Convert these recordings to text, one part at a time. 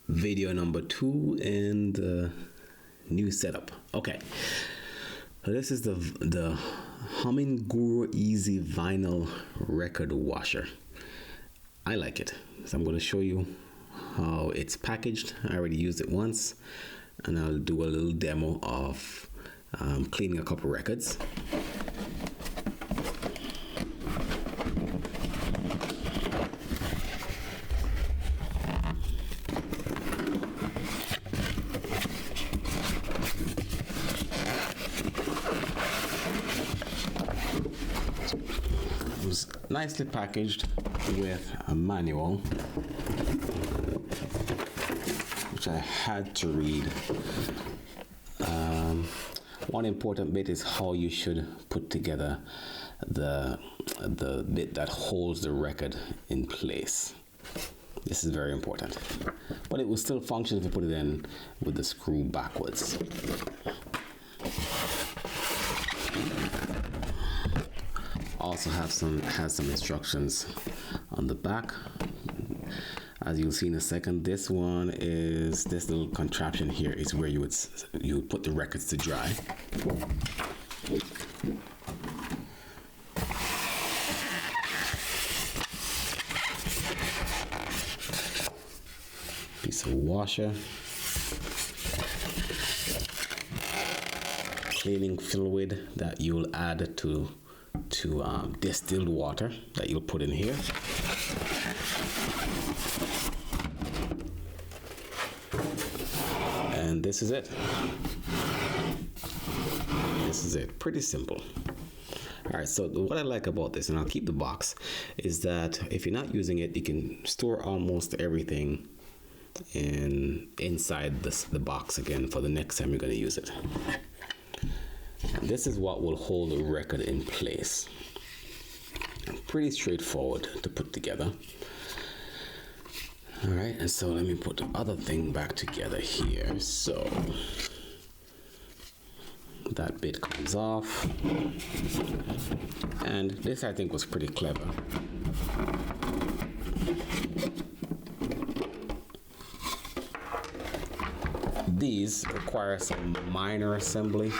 video number 2 in the new setup. Okay, so this is the HumminGuru EZ Vinyl Record Washer. I like it, so I'm going to show you how it's packaged. I already used it once, and I'll do a little demo of cleaning a couple records. It was nicely packaged with a manual, which I had to read. One important bit is how you should put together the bit that holds the record in place. This is very important, but it will still function if you put it in with the screw backwards. Also has some instructions on the back. As you'll see in a second, this one is this little contraption here is where you would put the records to dry. Piece of washer, cleaning fluid that you'll add to distilled water that you'll put in here. And this is it. This is it. Pretty simple. All right, so what I like about this, and I'll keep the box, is that if you're not using it, you can store almost everything inside the box again for the next time you're going to use it. And this is what will hold the record in place. Pretty straightforward to put together. All right, and so let me put the other thing back together here. So that bit comes off, and this I think was pretty clever. These require some minor assembly,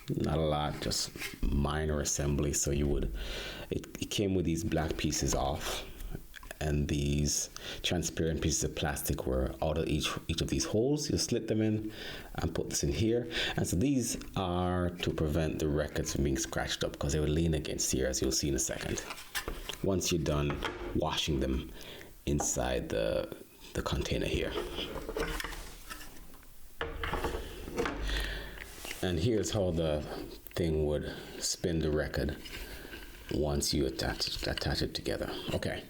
not a lot, just minor assembly. So it came with these black pieces off, and these transparent pieces of plastic were out of each of these holes. You slit them in and put this in here. And so these are to prevent the records from being scratched up, because they will lean against here, as you'll see in a second, once you're done washing them inside the container here. And here's how the thing would spin the record once you attach it together. Okay,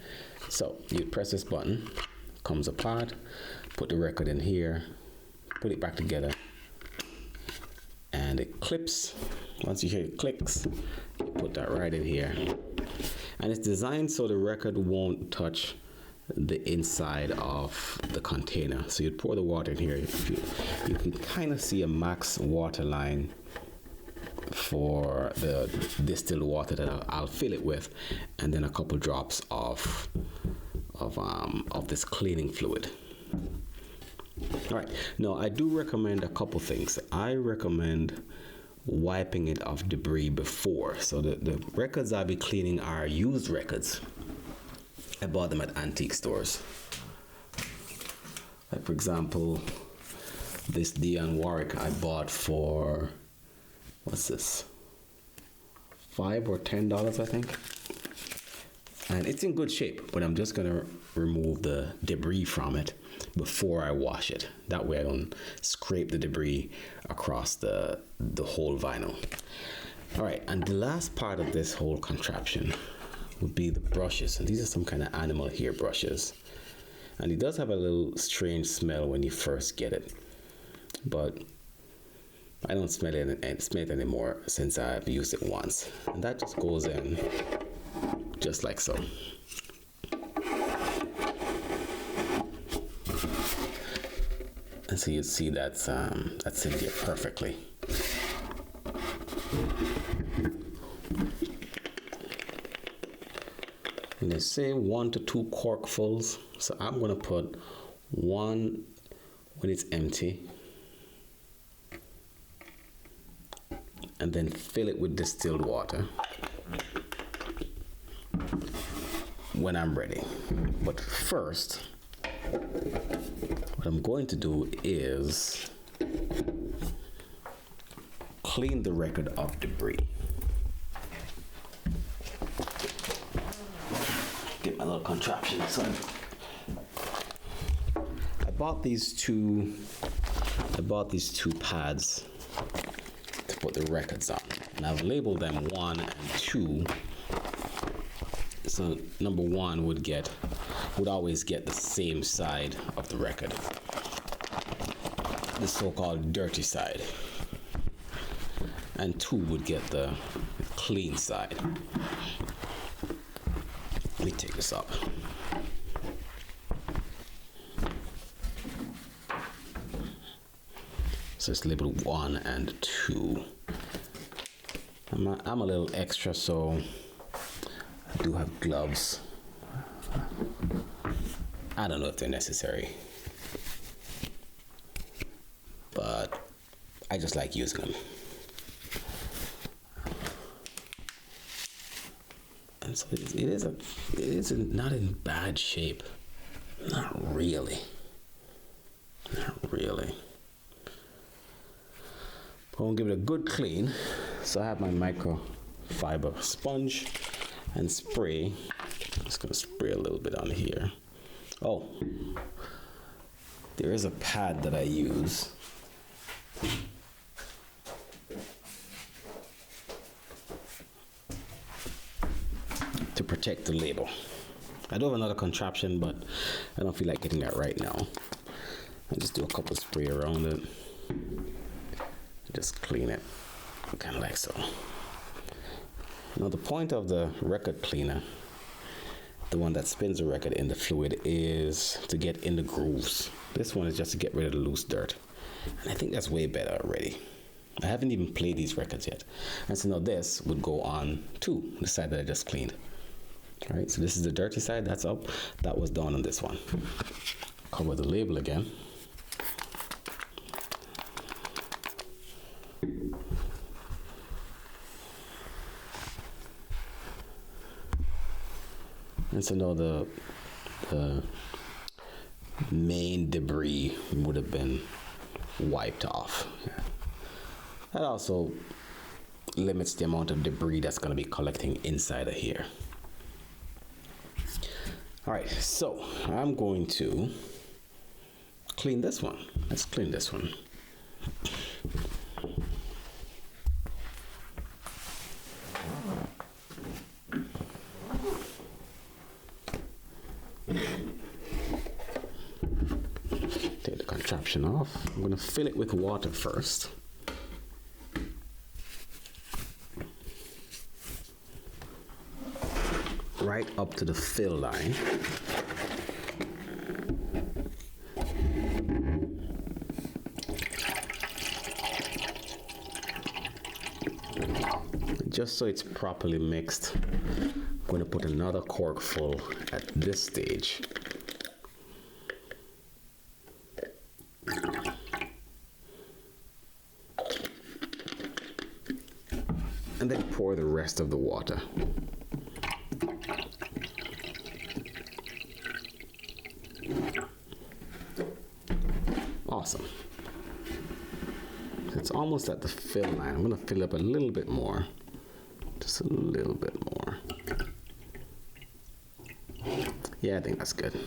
so you press this button, comes apart, put the record in here, put it back together, and it clips. Once you hear it clicks, you put that right in here. And it's designed so the record won't touch the inside of the container. So you pour the water in here. You can kind of see a max water line for the distilled water that I'll fill it with, and then a couple drops of this cleaning fluid. All right, now I do recommend a couple things. I recommend wiping it off debris before. So the records I'll be cleaning are used records. I bought them at antique stores. Like, for example, this Dionne Warwick I bought for, what's this, $5 or $10, I think. And it's in good shape, but I'm just gonna remove the debris from it before I wash it. That way I don't scrape the debris across the whole vinyl. All right, and the last part of this whole contraption would be the brushes. And these are some kind of animal hair brushes. And it does have a little strange smell when you first get it, but I don't smell it anymore since I've used it once. And that just goes in just like so. And so you see that's in here perfectly. And they say 1 to 2 corkfuls, so I'm going to put 1 when it's empty, and then fill it with distilled water when I'm ready. But first, what I'm going to do is clean the record of debris. Get my little contraption. So I bought these two pads to put the records on, and I've labeled them 1 and 2. So number 1 would always get the same side of the record, the so-called dirty side, and 2 would get the clean side. Let me take this up. So it's labeled 1 and 2. I'm a little extra, so I do have gloves. I don't know if they're necessary, but I just like using them. And so it is not in bad shape. Not really. Not really. But I'm gonna give it a good clean. So I have my microfiber sponge and spray. I'm just gonna spray a little bit on here. Oh, there is a pad that I use to protect the label. I do have another contraption, but I don't feel like getting that right now. I'll just do a couple spray around it. Just clean it, kind of like so. Now the point of the record cleaner, the one that spins the record in the fluid, is to get in the grooves. This one is just to get rid of the loose dirt. And I think that's way better already. I haven't even played these records yet. And so now this would go on to the side that I just cleaned. All right, so this is the dirty side, that's up. That was done on this one. Cover the label again. And so now the main debris would have been wiped off. That also limits the amount of debris that's going to be collecting inside of here. All right, so I'm going to clean this one. Let's clean this one. Take the contraption off. I'm going to fill it with water first. Right up to the fill line. Just so it's properly mixed, I'm going to put another cork full at this stage. And then pour the rest of the water. Awesome. It's almost at the fill line. I'm going to fill up a little bit more. Just a little bit more. Yeah, I think that's good.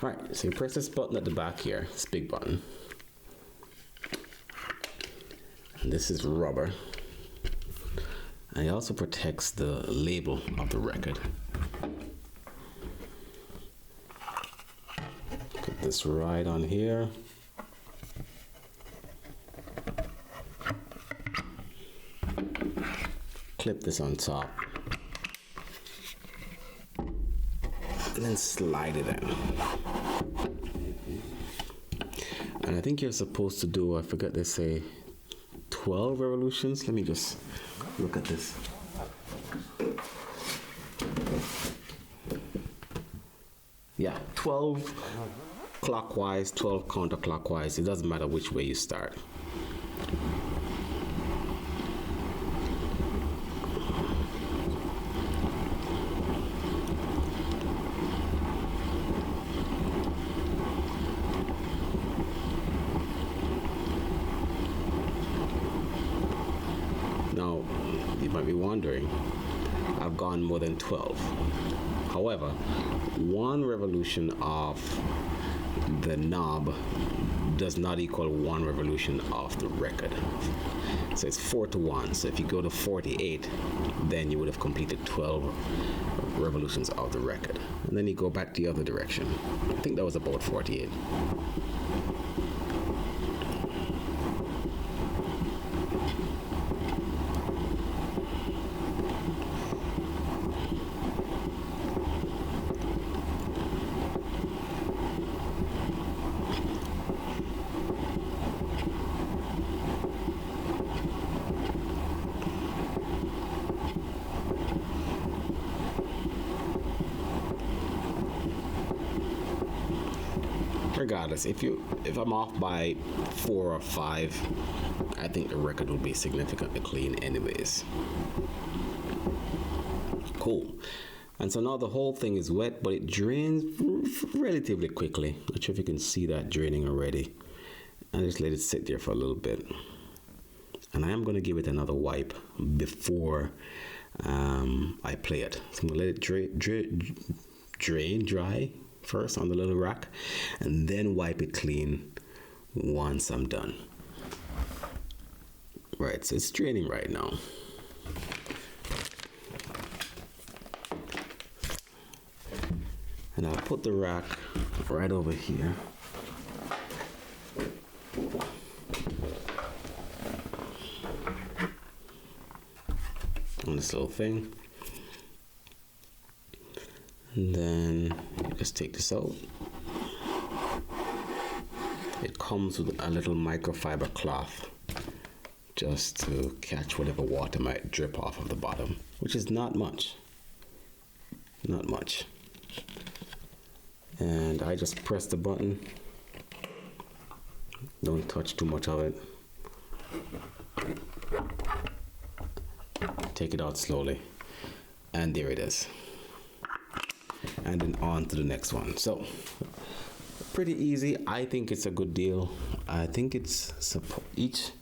All right, so you press this button at the back here, this big button. And this is rubber. And it also protects the label of the record. Put this right on here. Clip this on top. And then slide it in. And I think you're supposed to do, I forgot they say 12 revolutions. Let me just look at this. Yeah, 12 clockwise, 12 counterclockwise. It doesn't matter which way you start. Now, you might be wondering, I've gone more than 12. However, one revolution of the knob does not equal one revolution of the record. So it's 4-to-1. So if you go to 48, then you would have completed 12 revolutions of the record. And then you go back the other direction. I think that was about 48. Regardless, if I'm off by 4 or 5, I think the record will be significantly clean anyways. Cool. And so now the whole thing is wet, but it drains relatively quickly. Not sure if you can see that draining already. And just let it sit there for a little bit. And I am going to give it another wipe before I play it. So I'm going to let it dry first on the little rack, and then wipe it clean once I'm done. Right, so it's draining right now. And I'll put the rack right over here. On this little thing. And then you just take this out. It comes with a little microfiber cloth just to catch whatever water might drip off of the bottom, which is not much. Not much. And I just press the button. Don't touch too much of it. Take it out slowly. And there it is. And then on to the next one. So pretty easy. I think it's a good deal. I think it's each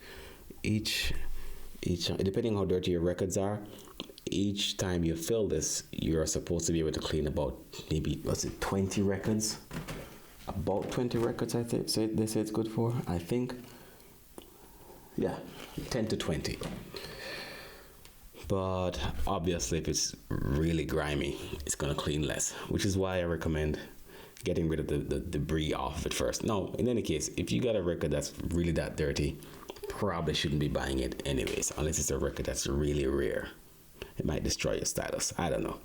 depending on how dirty your records are, each time you fill this, you're supposed to be able to clean about maybe 20 records. About 20 records, I think. So they say it's good for. I think, yeah, 10 to 20. But obviously, if it's really grimy, it's gonna clean less, which is why I recommend getting rid of the debris off it first. Now, in any case, if you got a record that's really that dirty, probably shouldn't be buying it anyways, unless it's a record that's really rare. It might destroy your status. I don't know.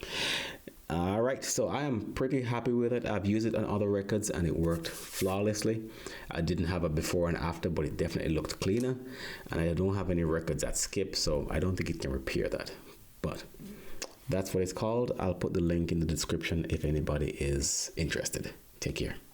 All right, so I am pretty happy with it. I've used it on other records and it worked flawlessly. I didn't have a before and after, but it definitely looked cleaner. And I don't have any records that skip, so I don't think it can repair that. But that's what it's called. I'll put the link in the description if anybody is interested. Take care.